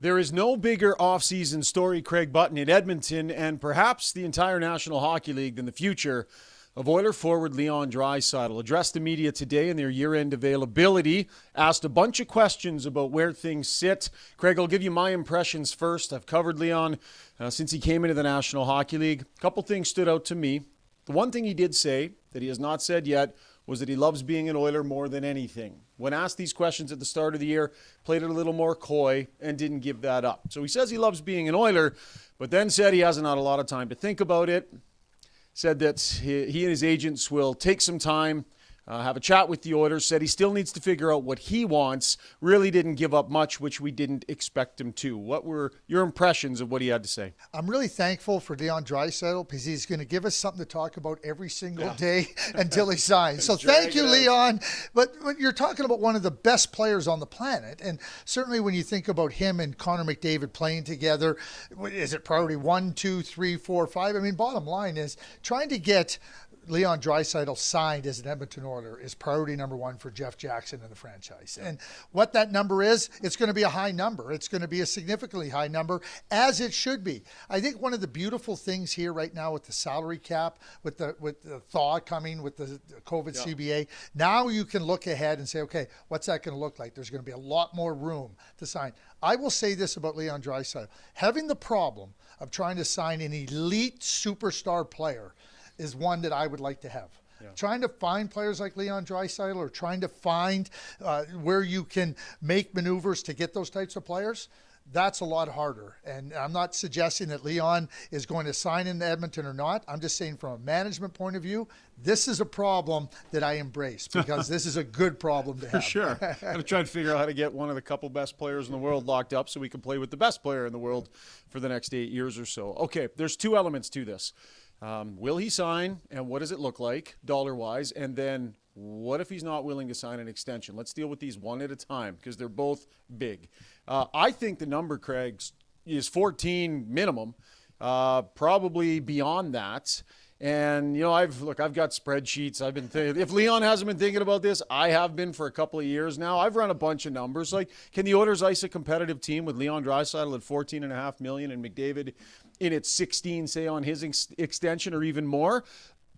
There is no bigger offseason story, Craig Button, in Edmonton and perhaps the entire National Hockey League than the future of Oiler forward Leon Draisaitl. Addressed the media today in their year-end availability, asked a bunch of questions about where things sit. Craig, I'll give you my impressions first. I've covered Leon since he came into the National Hockey League. A couple things stood out to me. The one thing he did say that he has not said yet was that he loves being an Oiler more than anything. When asked these questions at the start of the year, played it a little more coy and didn't give that up. So he says he loves being an Oiler, but then said he hasn't had a lot of time to think about it. Said that he and his agents will take some time, have a chat with the Oilers. Said he still needs to figure out what he wants. Really didn't give up much, which we didn't expect him to. What were your impressions of what he had to say? I'm really thankful for Leon Draisaitl because he's going to give us something to talk about every single day until he signs. So thank you, Leon. But you're talking about one of the best players on the planet. And certainly when you think about him and Connor McDavid playing together, is it priority 1, 2, 3, 4, 5? I mean, bottom line is trying to get Leon Draisaitl signed as an Edmonton Oiler is priority number one for Jeff Jackson and the franchise. And what that number is, it's going to be a high number. It's going to be a significantly high number, as it should be. I think one of the beautiful things here right now with the salary cap, with the thaw coming, with the COVID CBA, now you can look ahead and say, okay, what's that going to look like? There's going to be a lot more room to sign. I will say this about Leon Draisaitl. Having the problem of trying to sign an elite superstar player is one that I would like to have. Yeah. Trying to find players like Leon Draisaitl or trying to find where you can make maneuvers to get those types of players, that's a lot harder. And I'm not suggesting that Leon is going to sign in Edmonton or not. I'm just saying from a management point of view, this is a problem that I embrace because this is a good problem to have. For sure. Got to try and figure out how to get one of the couple best players in the world locked up so we can play with the best player in the world for the next 8 years or so. Okay, there's two elements to this. Will he sign, and what does it look like dollar-wise? And then what if he's not willing to sign an extension? Let's deal with these one at a time because they're both big. I think the number, Craig, is 14 minimum, probably beyond that. And, you know, I've got spreadsheets. I've been thinking, if Leon hasn't been thinking about this, I have been for a couple of years now. I've run a bunch of numbers. Like, can the Oilers ice a competitive team with Leon Draisaitl at $14.5 million and McDavid in its 16, say, on his extension or even more?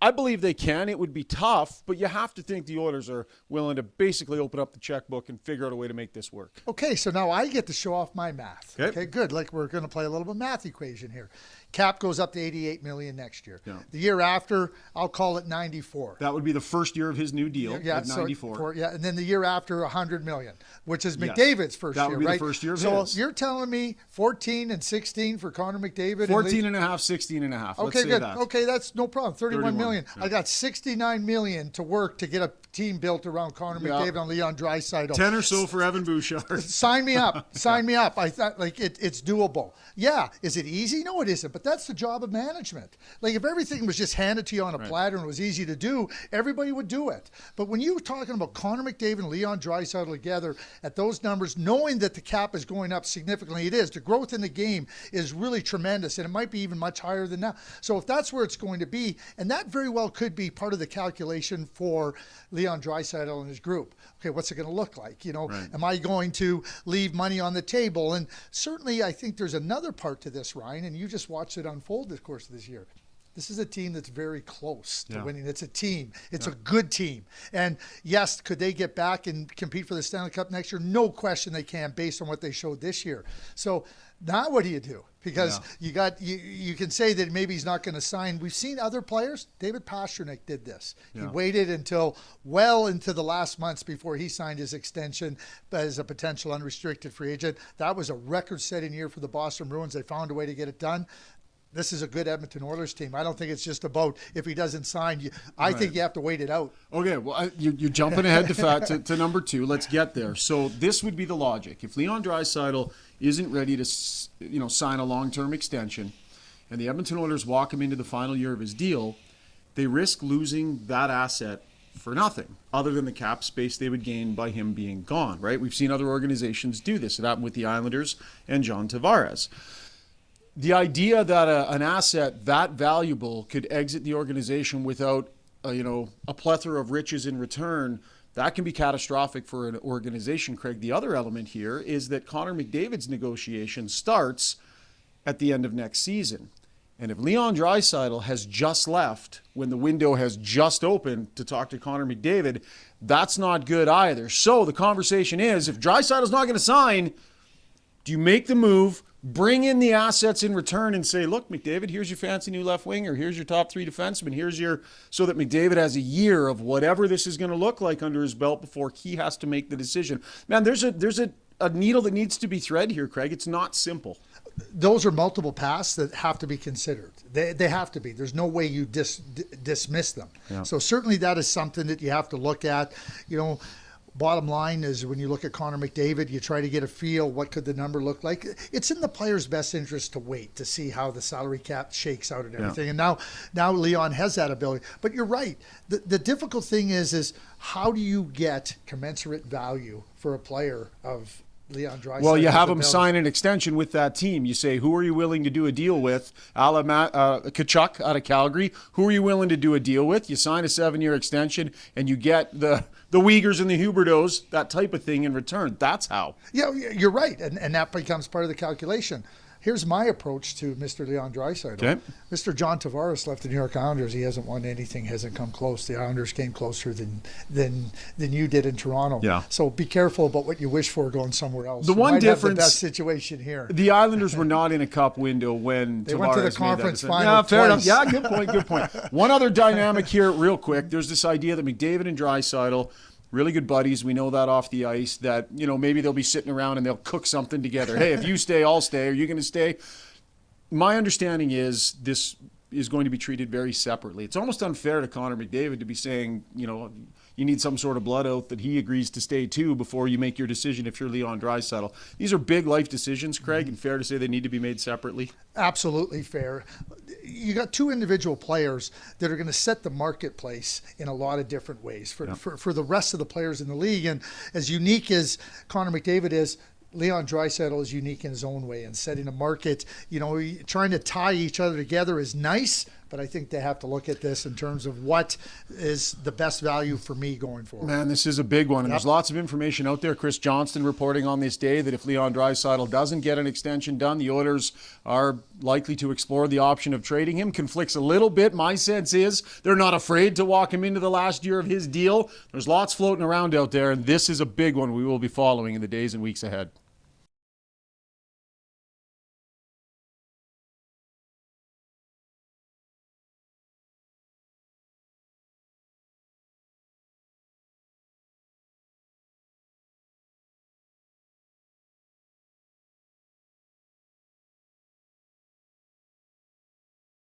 I believe they can. It would be tough, but you have to think the Oilers are willing to basically open up the checkbook and figure out a way to make this work. Okay, so now I get to show off my math. Okay, good. Like we're going to play a little bit of math equation here. Cap goes up to $88 million next year. Yeah. The year after, I'll call it 94. That would be the first year of his new deal at 94. And then the year after, $100 million, which is McDavid's first year, right? That would be the first year of his. So you're telling me 14 and 16 for Connor McDavid? 14 and a half, 16 and a half. Okay, good. Okay, that's no problem. 31 million. Yeah. I got $69 million to work to get a team built around Connor McDavid and Leon Draisaitl. 10 or so for Evan Bouchard. Sign me up. Sign me up. I thought it's doable. Yeah. Is it easy? No, it isn't. But that's the job of management. Like if everything was just handed to you on a platter and it was easy to do, everybody would do it. But when you're talking about Connor McDavid and Leon Draisaitl together at those numbers, knowing that the cap is going up significantly, it is. The growth in the game is really tremendous, and it might be even much higher than now. So if that's where it's going to be, and that very well could be part of the calculation for Leon Draisaitl and his group. Okay, what's it going to look like? You know, am I going to leave money on the table? And certainly I think there's another part to this, Ryan, and you just watched it unfold this course of this year. This is a team that's very close to winning. It's a team. It's a good team. And yes, could they get back and compete for the Stanley Cup next year? No question they can based on what they showed this year. So now what do you do? Because you can say that maybe he's not going to sign. We've seen other players. David Pastrnak did this. He waited until well into the last months before he signed his extension as a potential unrestricted free agent. That was a record-setting year for the Boston Bruins. They found a way to get it done. This is a good Edmonton Oilers team. I don't think it's just about if he doesn't sign. I think you have to wait it out. Okay, well, you're jumping ahead to number two. Let's get there. So this would be the logic. If Leon Draisaitl isn't ready to sign a long-term extension and the Edmonton Oilers walk him into the final year of his deal, they risk losing that asset for nothing other than the cap space they would gain by him being gone, right? We've seen other organizations do this. It happened with the Islanders and John Tavares. The idea that an asset that valuable could exit the organization without, a plethora of riches in return, that can be catastrophic for an organization, Craig. The other element here is that Connor McDavid's negotiation starts at the end of next season. And if Leon Draisaitl has just left when the window has just opened to talk to Connor McDavid, that's not good either. So the conversation is, if Draisaitl's not going to sign, do you make the move, bring in the assets in return and say, look, McDavid, here's your fancy new left winger, here's your top 3 defensemen, here's your, so that McDavid has a year of whatever this is going to look like under his belt before he has to make the decision. Man, there's a needle that needs to be thread here, Craig. It's not simple. Those are multiple paths that have to be considered. They have to be. There's no way you dismiss them. Yeah. So certainly that is something that you have to look at. Bottom line is, when you look at Connor McDavid, you try to get a feel, what could the number look like? It's in the player's best interest to wait to see how the salary cap shakes out and everything. Yeah. And now Leon has that ability. But you're right. The difficult thing is how do you get commensurate value for a player of Leon Draisaitl? Well, you have him sign an extension with that team. You say, who are you willing to do a deal with? Tkachuk out of Calgary. Who are you willing to do a deal with? You sign a 7-year extension, and you get the Uyghurs and the Hubertos, that type of thing in return. That's how. Yeah, you're right, and that becomes part of the calculation. Here's my approach to Mr. Leon Draisaitl. Okay. Mr. John Tavares left the New York Islanders. He hasn't won anything, hasn't come close. The Islanders came closer than you did in Toronto. Yeah. So be careful about what you wish for going somewhere else. The one difference, have the best situation here. The Islanders were not in a cup window when they Tavares went to the conference final. Yeah, fair twice. enough. Yeah, good point. One other dynamic here, real quick. There's this idea that McDavid and Draisaitl, really good buddies. We know that off the ice, that maybe they'll be sitting around and they'll cook something together. Hey, if you stay, I'll stay. Are you going to stay? My understanding is this is going to be treated very separately. It's almost unfair to Connor McDavid to be saying, you need some sort of blood oath that he agrees to stay too before you make your decision if you're Leon Draisaitl. These are big life decisions, Craig, and fair to say they need to be made separately? Absolutely fair. You got 2 individual players that are going to set the marketplace in a lot of different ways for the rest of the players in the league. And as unique as Connor McDavid is, Leon Draisaitl is unique in his own way, and setting a market, trying to tie each other together is nice, but I think they have to look at this in terms of what is the best value for me going forward. Man, this is a big one, and there's lots of information out there. Chris Johnston reporting on this day that if Leon Draisaitl doesn't get an extension done, the Oilers are likely to explore the option of trading him. Conflicts a little bit. My sense is they're not afraid to walk him into the last year of his deal. There's lots floating around out there, and this is a big one we will be following in the days and weeks ahead.